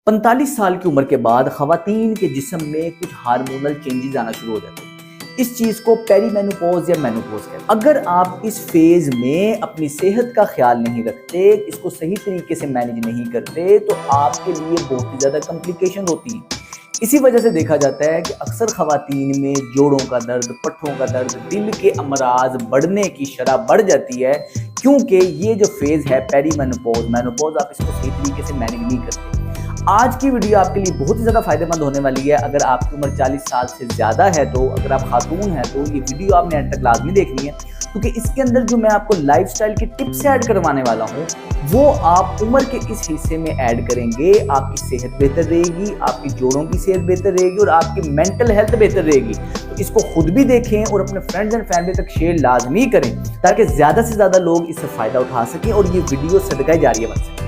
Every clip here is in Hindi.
45 साल की उम्र के बाद खवातीन के जिस्म में कुछ हार्मोनल चेंजेस आना शुरू हो जाते हैं। इस चीज़ को पेरीमेनोपॉज या मेनोपॉज कहते हैं। अगर आप इस फेज में अपनी सेहत का ख्याल नहीं रखते, इसको सही तरीके से मैनेज नहीं करते, तो आपके लिए बहुत ही ज़्यादा कॉम्प्लिकेशन होती हैं। इसी वजह से देखा जाता है कि अक्सर खवातीन में जोड़ों का दर्द, पट्ठों का दर्द, दिल के अमराज बढ़ने की शरह बढ़ जाती है, क्योंकि ये जो फेज़ है पेरीमेनोपॉज, मेनोपॉज, आप इसको सही तरीके से मैनेज नहीं करते। आज की वीडियो आपके लिए बहुत ही ज़्यादा फायदेमंद होने वाली है। अगर आपकी उम्र 40 साल से ज़्यादा है, तो अगर आप खातून हैं तो ये वीडियो आपने एंड तक लाजमी देखनी है, क्योंकि इसके अंदर जो मैं आपको लाइफस्टाइल की टिप्स ऐड करवाने वाला हूँ वो आप उम्र के इस हिस्से में ऐड करेंगे। आपकी सेहत बेहतर रहेगी, आपकी जोड़ों की सेहत बेहतर रहेगी और आपकी मेंटल हेल्थ बेहतर रहेगी। तो इसको खुद भी देखें और अपने फ्रेंड्स एंड फैमिली तक शेयर लाजमी करें, ताकि ज़्यादा से ज़्यादा लोग इससे फ़ायदा उठा सकें और ये वीडियो सदका जारिया बन सके।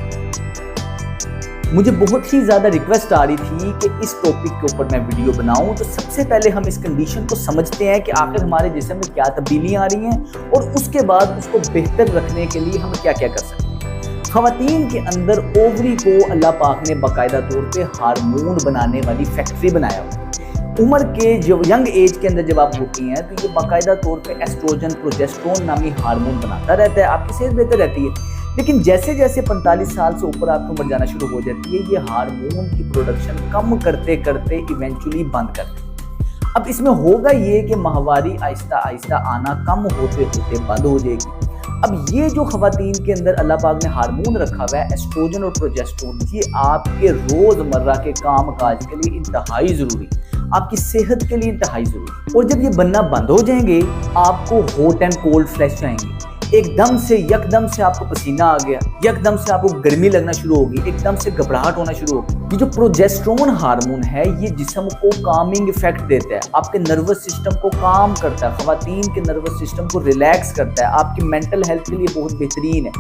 मुझे बहुत ही ज़्यादा रिक्वेस्ट आ रही थी कि इस टॉपिक के ऊपर मैं वीडियो बनाऊं, तो सबसे पहले हम इस कंडीशन को समझते हैं कि आखिर हमारे जिस्म में क्या तब्दीलियां आ रही हैं और उसके बाद उसको बेहतर रखने के लिए हम क्या क्या कर सकते हैं। खवातीन के अंदर ओवरी को अल्लाह पाक ने बाकायदा तौर पे हार्मोन बनाने वाली फैक्ट्री बनाया हुआ है। उम्र के जो यंग एज के अंदर जब आप होती हैं तो ये बाकायदा तौर पे एस्ट्रोजन, प्रोजेस्टेरोन नामी हार्मोन बनाता रहता है, आपकी सेहत बेहतर रहती है। लेकिन जैसे जैसे 45 साल से ऊपर आपकी उम्र जाना शुरू हो जाती है, ये हार्मोन की प्रोडक्शन कम करते करते इवेंचुअली बंद कर देते हैं। अब इसमें होगा ये कि माहवारी आहिस्ता आहिस्ता आना कम होते होते बंद हो जाएगी। अब ये जो खवातीन के अंदर अल्लाह पाक ने हार्मोन रखा हुआ है, एस्ट्रोजन और प्रोजेस्टेरोन, ये आपके रोजमर्रा के काम काज के लिए इंतहाई जरूरी, आपकी सेहत के लिए इंतहाई जरूरी। और जब ये बनना बंद हो जाएंगे, आपको हॉट एंड कोल्ड फ्लैश आएंगे। एकदम से यकदम से आपको पसीना आ गया, यकदम से आपको गर्मी लगना शुरू होगी, एकदम से घबराहट होना शुरू होगी। ये जो प्रोजेस्टेरोन हार्मोन है, ये जिस्म को कामिंग इफेक्ट देता है, आपके नर्वस सिस्टम को काम करता है, खवातीन के नर्वस सिस्टम को रिलैक्स करता है, आपकी मेंटल हेल्थ के लिए बहुत बेहतरीन है।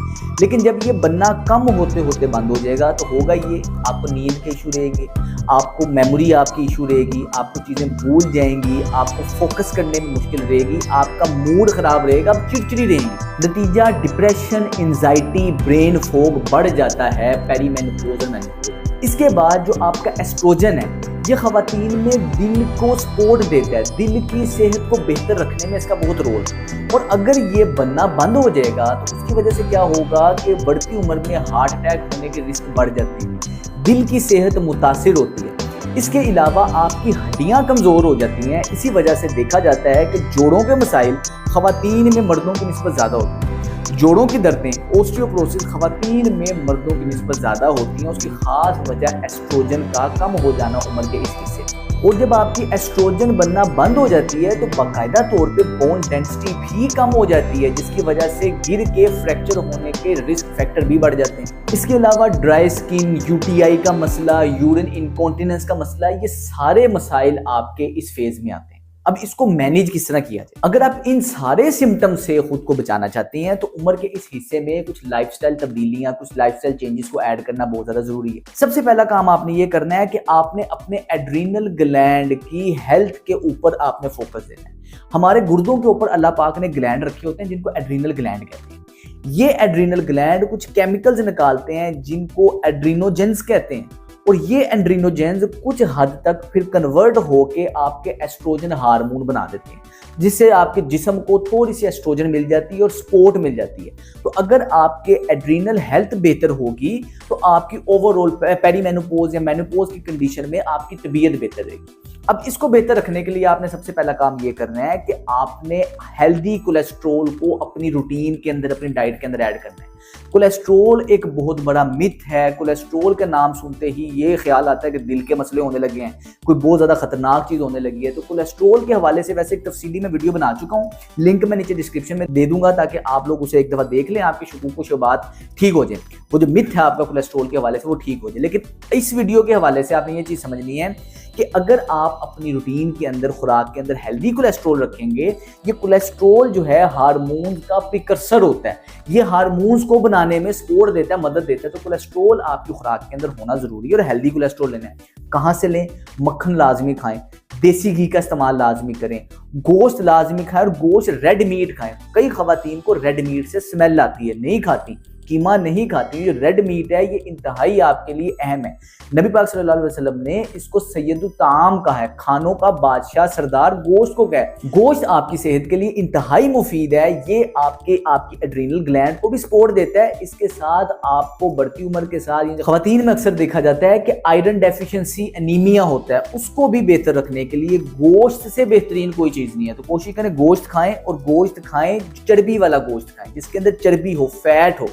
लेकिन जब ये बनना कम होते होते बंद हो जाएगा, तो होगा ये, आपको नींद के इशू रहेंगे, आपको मेमोरी आपकी इशू रहेगी, आपको चीज़ें भूल जाएंगी, आपको फोकस करने में मुश्किल रहेगी, आपका मूड खराब रहेगा, आप चिड़चिड़ी रहेंगी। नतीजा डिप्रेशन, एंजाइटी, ब्रेन फॉग बढ़ जाता है पेरीमेनोपॉज और मेनोपॉज। इसके बाद जो आपका एस्ट्रोजन है, ये खवातीन में दिल को सपोर्ट देता है, दिल की सेहत को बेहतर रखने में इसका बहुत रोल है। और अगर ये बनना बंद हो जाएगा तो उसकी वजह से क्या होगा कि बढ़ती उम्र में हार्ट अटैक होने के रिस्क बढ़ जाती है, दिल की सेहत मुतासिर होती है। इसके अलावा आपकी हड्डियां कमज़ोर हो जाती हैं। इसी वजह से देखा जाता है कि जोड़ों के मसाइल खवातीन में मर्दों की निस्बत ज़्यादा होती है। जोड़ों की दर्दें, ओस्टियोपोरोसिस खवातीन में मर्दों की निस्बत ज़्यादा होती हैं। उसकी खास वजह एस्ट्रोजन का कम हो जाना उम्र के इस हिस्से। और जब आपकी एस्ट्रोजन बनना बंद हो जाती है तो बाकायदा तौर पे बोन डेंसिटी भी कम हो जाती है, जिसकी वजह से गिर के फ्रैक्चर होने के रिस्क फैक्टर भी बढ़ जाते हैं। इसके अलावा ड्राई स्किन, यूटीआई का मसला, यूरिन इनकॉन्टिनेंस का मसला, ये सारे मसाइल आपके इस फेज में आते हैं। अब इसको मैनेज किस तरह किया जाए? अगर आप इन सारे सिम्टम से खुद को बचाना चाहते हैं तो उम्र के इस हिस्से में कुछ लाइफस्टाइल तब्दीलियां, कुछ लाइफस्टाइल चेंजेस को ऐड करना बहुत ज्यादा जरूरी है। सबसे पहला काम आपने ये करना है कि आपने अपने एड्रीनल ग्लैंड की हेल्थ के ऊपर आपने फोकस देना है। हमारे गुर्दों के ऊपर अल्लाह पाक ने ग्लैंड रखे होते हैं जिनको एड्रीनल ग्लैंड कहते हैं। ये एड्रीनल ग्लैंड कुछ केमिकल्स निकालते हैं जिनको एड्रीनोजेंस कहते हैं, और ये एड्रीनोजेंस कुछ हद तक फिर कन्वर्ट होके आपके एस्ट्रोजन हार्मोन बना देते हैं, जिससे आपके जिस्म को थोड़ी सी एस्ट्रोजन मिल जाती है और सपोर्ट मिल जाती है। तो अगर आपके एड्रीनल हेल्थ बेहतर होगी तो आपकी ओवरऑल पेरीमेनोपॉज या मेनोपॉज की कंडीशन में आपकी तबीयत बेहतर रहेगी। अब इसको बेहतर रखने के लिए आपने सबसे पहला काम ये करना है कि आपने हेल्दी कोलेस्ट्रोल को अपनी रूटीन के अंदर, अपनी डाइट के अंदर ऐड करना है। कोलेस्ट्रोल एक बहुत बड़ा मिथ है। कोलेस्ट्रोल के नाम सुनते ही ये ख्याल आता है कि दिल के मसले होने लगे हैं, कोई बहुत ज़्यादा खतरनाक चीज़ होने लगी है। तो कोलेस्ट्रोल के हवाले से वैसे एक तफसीली में वीडियो बना चुका हूँ, लिंक मैं नीचे डिस्क्रिप्शन में दे दूंगा ताकि आप लोग उसे एक दफ़ा देख लें, आपकी शुकूक शुबात ठीक हो जाए, वो जो मिथ है आपका कोलेस्ट्रोल के हवाले से वो ठीक हो जाए। लेकिन इस वीडियो के हवाले से आपने ये चीज़ समझनी है कि अगर आप अपनी रूटीन के अंदर, खुराक के अंदर हेल्दी कोलेस्ट्रोल रखेंगे, ये कोलेस्ट्रोल जो है हार्मोन का प्रिकर्सर होता है, ये हार्मोन्स को बनाने में सपोर्ट देता है, मदद देता है। तो कोलेस्ट्रोल आपकी खुराक के अंदर होना जरूरी है और हेल्दी कोलेस्ट्रोल लेना है। कहाँ से लें? मक्खन लाजमी खाएं, देसी घी का इस्तेमाल लाजमी करें, गोश्त लाजमी खाएं और गोश्त रेड मीट खाएं। कई खवातीन को रेड मीट से स्मेल आती है, नहीं खाती, कीमा नहीं खाती, जो रेड मीट है ये इंतहाई आपके लिए अहम है। नबी पाक सल्लल्लाहु अलैहि वसल्लम ने इसको सैयदुत ताम कहा है, खानों का बादशाह, सरदार गोश्त को कहा है। गोश्त आपकी सेहत के लिए इंतहाई मुफीद है, ये आपकी एड्रीनल ग्लैंड को भी सपोर्ट देता है। इसके साथ आपको बढ़ती उम्र के साथ ख़वातीन में अक्सर देखा जाता है कि आयरन डेफिशिएंसी, एनीमिया होता है, उसको भी बेहतर रखने के लिए गोश्त से बेहतरीन कोई चीज़ नहीं है। तो कोशिश करें गोश्त खाएं, और गोश्त खाएं चर्बी वाला गोश्त खाएं जिसके अंदर चर्बी हो, फैट हो।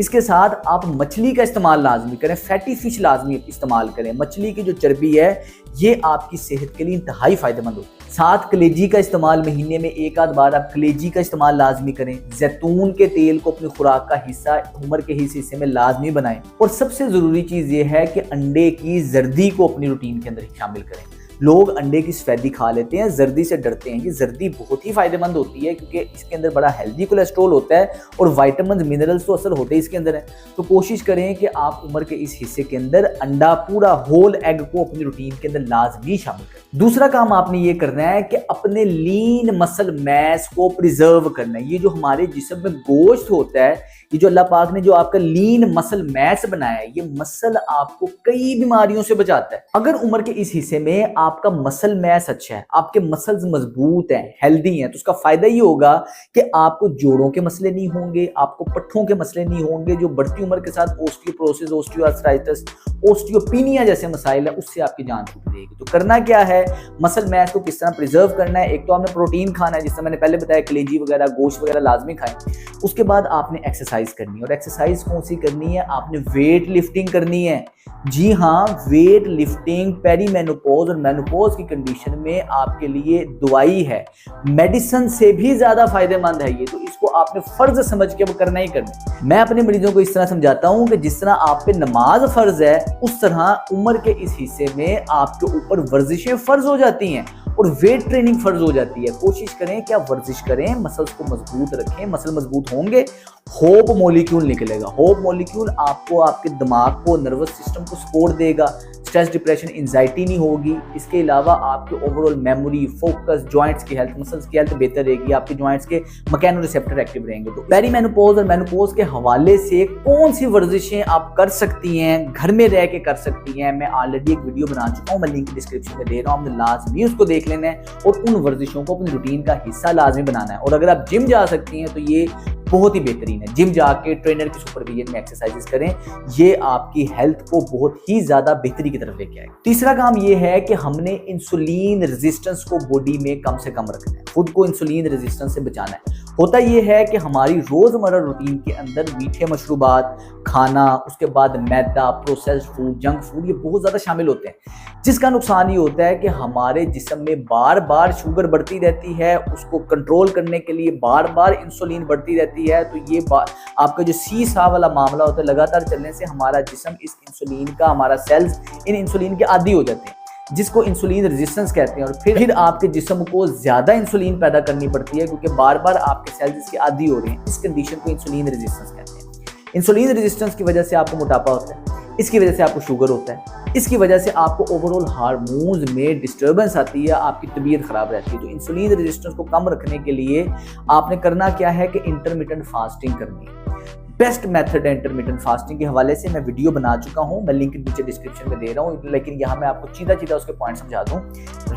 इसके साथ आप मछली का इस्तेमाल लाजमी करें, फैटी फिश लाजमी इस्तेमाल करें। मछली की जो चर्बी है ये आपकी सेहत के लिए इंतहाई फायदेमंद होती है। साथ कलेजी का इस्तेमाल, महीने में एक आध बार आप कलेजी का इस्तेमाल लाजमी करें। जैतून के तेल को अपनी खुराक का हिस्सा उम्र के हिस्से में लाजमी बनाएं। और सबसे ज़रूरी चीज़ ये है कि अंडे की जर्दी को अपनी रूटीन के अंदर शामिल करें। लोग अंडे की सफेदी खा लेते हैं, जर्दी से डरते हैं। ये जर्दी बहुत ही फायदेमंद होती है क्योंकि इसके अंदर बड़ा हेल्दी कोलेस्ट्रॉल होता है और विटामिन मिनरल्स तो असल होते हैं इसके अंदर है। तो कोशिश करें कि आप उम्र के इस हिस्से के अंदर अंडा, पूरा होल एग को अपनी रूटीन के अंदर लाजमी शामिल करें। दूसरा काम आपने ये करना है कि अपने लीन मसल मैस को प्रिजर्व करना है। ये जो हमारे जिस्म में गोश्त होता है, ये जो अल्लाह पाक ने जो आपका लीन मसल मैस बनाया है, ये मसल आपको कई बीमारियों से बचाता है। अगर उम्र के इस हिस्से में आपका मसल मैस अच्छा है, आपके मसल्स मजबूत हैं, हेल्दी हैं, तो उसका फायदा ये होगा कि आपको जोड़ों के मसले नहीं होंगे, आपको पट्ठों के मसले नहीं होंगे। जो बढ़ती उम्र के साथ ओस्टियोपोरोसिस, ओस्टियोआर्थराइटिस, ओस्टियोपिनिया जैसे मसाइल है, उससे आपकी जान छूट जाएगी। तो करना क्या है, मसल मैस को किस तरह प्रिजर्व करना है। एक तो आपने प्रोटीन खाना है, जिससे मैंने पहले बताया, कलेजी वगैरह, गोश्त वगैरह लाजमी खाएं। उसके बाद आपने एक्सरसाइज करनी है, और एक्सरसाइज कौन सी करनी है, आपने वेट लिफ्टिंग करनी है। जी हाँ, वेट लिफ्टिंग पेरीमेनोपॉज और मेनोपॉज की कंडीशन में आपके लिए दुआई है, मेडिसिन से भी ज्यादा फायदेमंद है ये। तो इसको आपने फर्ज समझ के वो करना ही करना। मैं अपने मरीजों को इस तरह समझाता हूँ कि जिस तरह आप पे नमाज फर्ज है, उस तरह उम्र के इस हिस्से में आपके ऊपर वर्जिशें फर्ज हो जाती हैं और वेट ट्रेनिंग फर्ज हो जाती है। कोशिश करें कि आप वर्जिश करें, मसल्स को मजबूत रखें। मसल मजबूत होंगे, होप मॉलिक्यूल निकलेगा। होप मॉलिक्यूल आपको, आपके दिमाग को, नर्वस सिस्टम को सपोर्ट देगा। स्ट्रेस, डिप्रेशन, एंजाइटी नहीं होगी। इसके अलावा आपके ओवरऑल मेमोरी, फोकस, जॉइंट्स की हेल्थ, मसल्स की हेल्थ बेहतर रहेगी। आपके जॉइंट्स के मैकेनो रिसेप्टर एक्टिव रहेंगे। तो पेरीमेनोपॉज और मेनोपॉज के हवाले से कौन सी वर्जिशें आप कर सकती हैं, घर में रह के कर सकती हैं, मैं ऑलरेडी एक वीडियो बना चुका हूँ, मैं लिंक डिस्क्रिप्शन में दे रहा हूँ। आपने लाजमी उसको देख लेना है और उन वर्जिशों को अपनी रूटीन का हिस्सा लाजमी बनाना है। और अगर आप जिम जा सकती हैं तो ये बहुत ही बेहतरीन है। जिम जाके ट्रेनर की सुपरविजन में एक्सरसाइजेस करें, ये आपकी हेल्थ को बहुत ही ज्यादा बेहतरी की तरफ लेके आएगा। तीसरा काम ये है कि हमने इंसुलिन रेजिस्टेंस को बॉडी में कम से कम रखना है, खुद को इंसुलिन रेजिस्टेंस से बचाना है। होता ये है कि हमारी रोजमर्रा रूटीन के अंदर मीठे मशरूबात खाना, उसके बाद मैदा, प्रोसेस्ड फूड, जंक फूड, ये बहुत ज्यादा शामिल होते हैं, जिसका नुकसान ये होता है कि हमारे जिस्म में बार बार शुगर बढ़ती रहती है। उसको कंट्रोल करने के लिए बार बार इंसुलिन बढ़ती रहती है। तो ये आपका जो सीसा वाला मामला होता है, लगातार चलने से हमारा जिस्म इस इंसुलिन का, हमारा सेल्स इन इंसुलिन के आदी हो जाते हैं, जिसको इंसुलिन रेजिस्टेंस कहते हैं। और फिर आपके जिस्म को ज्यादा इंसुलिन पैदा करनी पड़ती है क्योंकि बार बार आपके सेल्स इसके आदी हो रहे हैं। इस कंडीशन को इंसुलिन रेजिस्टेंस कहते हैं। इंसुलिन रेजिस्टेंस की वजह से आपको मोटापा होता है, इसकी वजह से आपको शुगर होता है, इसकी वजह से आपको ओवरऑल हार्मोन्स में डिस्टर्बेंस आती है, आपकी तबीयत खराब रहती है। तो इंसुलिन रेजिस्टेंस को कम रखने के लिए आपने करना क्या है कि इंटरमिटेंट फास्टिंग करनी है। बेस्ट मेथड है इंटरमिटेंट फास्टिंग के हवाले से मैं वीडियो बना चुका हूं, मैं लिंक नीचे डिस्क्रिप्शन में दे रहा हूं, लेकिन यहाँ मैं आपको सीधा उसके पॉइंट समझा दूं।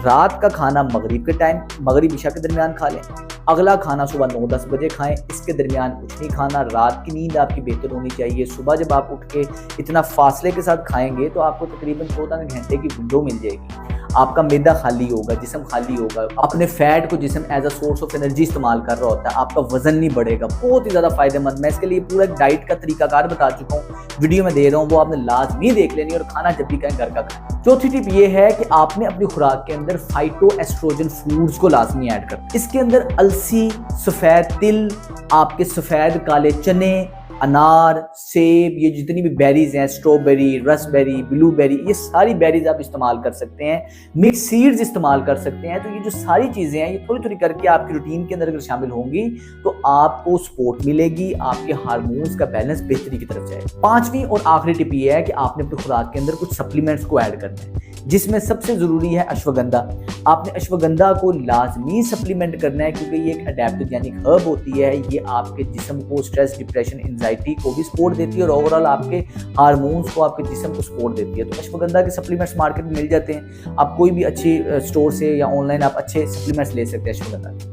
रात का खाना मगरिब के टाइम, मगरिब इशा के दरमियान खा लें। अगला खाना सुबह 9-10 बजे खाएं, इसके दरमियान कुछ नहीं खाना। रात की नींद आपकी बेहतर होनी चाहिए। सुबह जब आप उठ के इतना फासले के साथ खाएंगे तो आपको तकरीबन 14 घंटे की विंडो मिल जाएगी। आपका मैदा खाली होगा, जिस्म खाली होगा, अपने फैट को जिस्म as a source of energy इस्तेमाल कर रहा होता है, आपका वजन नहीं बढ़ेगा। बहुत ही ज़्यादा फायदेमंद। मैं इसके लिए पूरा डाइट का तरीकाकार बता चुका हूँ, वीडियो में दे रहा हूँ, वो आपने लाजमी देख लेनी और खाना जब भी कहें घर का खाएं। चौथी टिप ये है कि आपने अपनी खुराक के अंदर फाइटोएस्ट्रोजन फूड्स को लाजमी ऐड करना। इसके अंदर अलसी, सफ़ेद तिल, आपके सफ़ेद काले चने, अनार, सेब, ये जितनी भी बेरीज हैं, स्ट्रॉबेरी, रसबेरी, ब्लूबेरी, ये सारी बेरीज आप इस्तेमाल कर सकते हैं। मिक्स सीड्स इस्तेमाल कर सकते हैं। तो ये जो सारी चीज़ें हैं, ये थोड़ी थोड़ी करके आपकी रूटीन के अंदर अगर शामिल होंगी तो आपको सपोर्ट मिलेगी, आपके हार्मोन्स का बैलेंस बेहतरी की तरफ जाएगा। पांचवी और आखिरी टिप ये है कि आपने अपनी खुराक के अंदर कुछ सप्लीमेंट्स को ऐड करना है, जिसमें सबसे ज़रूरी है अश्वगंधा। आपने अश्वगंधा को लाजमी सप्लीमेंट करना है क्योंकि ये एक अडेप्टोजेनिक हर्ब होती है। ये आपके जिस्म को स्ट्रेस, डिप्रेशन, एंजाइटी एंजाइटी को भी सपोर्ट देती है और ओवरऑल आपके हार्मोन्स को, आपके जिस्म को सपोर्ट देती है। तो अश्वगंधा के सप्लीमेंट्स मार्केट में मिल जाते हैं, आप कोई भी अच्छी स्टोर से या ऑनलाइन आप अच्छे सप्लीमेंट्स ले सकते हैं अश्वगंधा।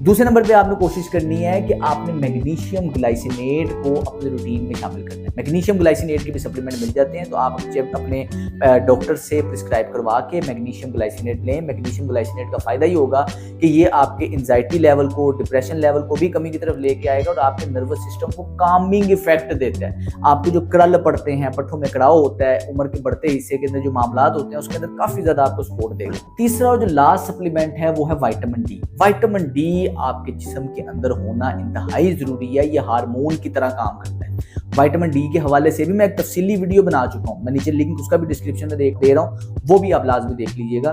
दूसरे नंबर पे आपने कोशिश करनी है कि आपने मैग्नीशियम ग्लाइसिनेट को अपने रूटीन में शामिल करना है। मैग्नीशियम ग्लाइसिनेट के भी सप्लीमेंट मिल जाते हैं, तो आप जब अपने डॉक्टर से प्रिस्क्राइब करवा के मैग्नीशियम ग्लाइसिनेट लें। मैग्नीशियम ग्लाइसिनेट का फ़ायदा ये होगा कि ये आपके एंजाइटी लेवल को, डिप्रेशन लेवल को भी कमी की तरफ लेके आएगा और आपके नर्वस सिस्टम को कामिंग इफेक्ट देता है। आपके जो क्रल पड़ते हैं, पट्ठों में कड़ाव होता है, उम्र के बढ़ते हिस्से के अंदर जो मामला होते हैं उसके अंदर काफ़ी ज़्यादा आपको सपोर्ट देगा। तीसरा और जो लास्ट सप्लीमेंट है वो है विटामिन डी। विटामिन डी आपके जिस्म के अंदर होना इंतहाई जरूरी है, ये हार्मोन की तरह काम करता है। विटामिन डी के हवाले से भी मैं एक तफसीली वीडियो बना चुका हूँ, मैं नीचे लिंक उसका भी डिस्क्रिप्शन में दे रहा हूँ, वो भी आप लाजमी देख लीजिएगा।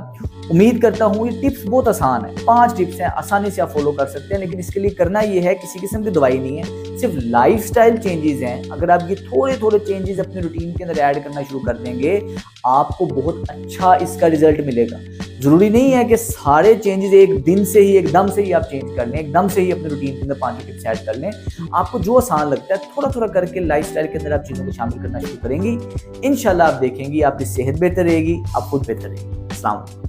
उम्मीद करता हूँ ये टिप्स बहुत आसान है, 5 टिप्स हैं, आसानी से आप फॉलो कर सकते हैं। लेकिन इसके लिए करना ये है, किसी किस्म की दवाई नहीं है, सिर्फ लाइफस्टाइल चेंजेस हैं। अगर आप ये थोड़े थोड़े चेंजेस अपने रूटीन के अंदर ऐड करना शुरू कर देंगे, आपको बहुत अच्छा इसका रिजल्ट मिलेगा। जरूरी नहीं है कि सारे चेंजेस एक दिन से ही, एकदम से ही आप चेंज कर लें, एकदम से ही अपने रूटीन के अंदर 5 टिप्स ऐड कर लें। आपको जो आसान लगता है थोड़ा थोड़ा करके लाइफस्टाइल के अंदर आप चीज़ों को शामिल करना शुरू करेंगी, इंशाल्लाह आप देखेंगी आपकी सेहत बेहतर रहेगी, आप खुद बेहतर रहेगी। अस्सलाम वालेकुम।